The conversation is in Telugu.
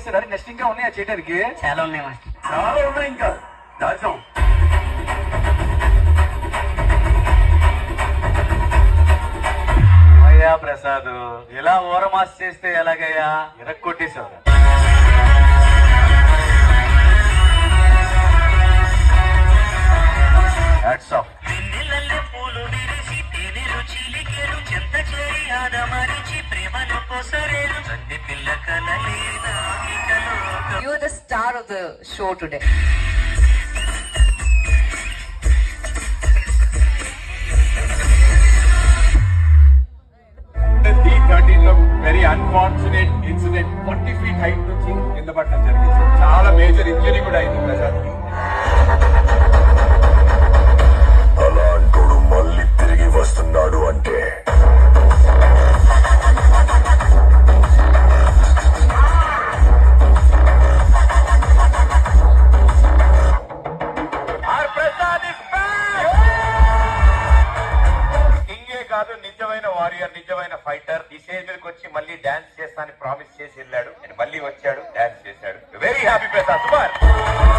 చేశారు. నెక్స్ట్ ఇంకా ఉన్నాయా చేయడానికి? చాలా ఉన్నాయి మాస్టర్. చాలా ఉన్నాయి ఇంకా దాచాం. అయ్యా ప్రసాద్, ఇలా ఓరమాస్ చేస్తే ఎలాగయ్యా? ఇరక్కొట్టేశావు. Hats off. పూలు విరిసి తేనె రుచిలికెరు చెంత చేరి ఆదమరిచి ప్రేమను పోసరేరు చండి పిల్ల కలలేనా. You are the star of the show today. Very unfortunate incident 40 feet height నుంచి కింద పడడం జరిగింది. చాలా మేజర్ ఇంజరీ కూడా అయింది ప్రసాద్ కి. అలాంటోడు మళ్ళీ తిరిగి వస్తున్నాడు అంటే కాదు, నిజమైన వారియర్, నిజమైన ఫైటర్. ఈ స్టేజ్ మీదకి వచ్చి మళ్ళీ డాన్స్ చేస్తానని ప్రామిస్ చేసి వెళ్ళాడు. మళ్ళీ వచ్చాడు, డాన్స్ చేశాడు. Very happy Prasad. సూపర్.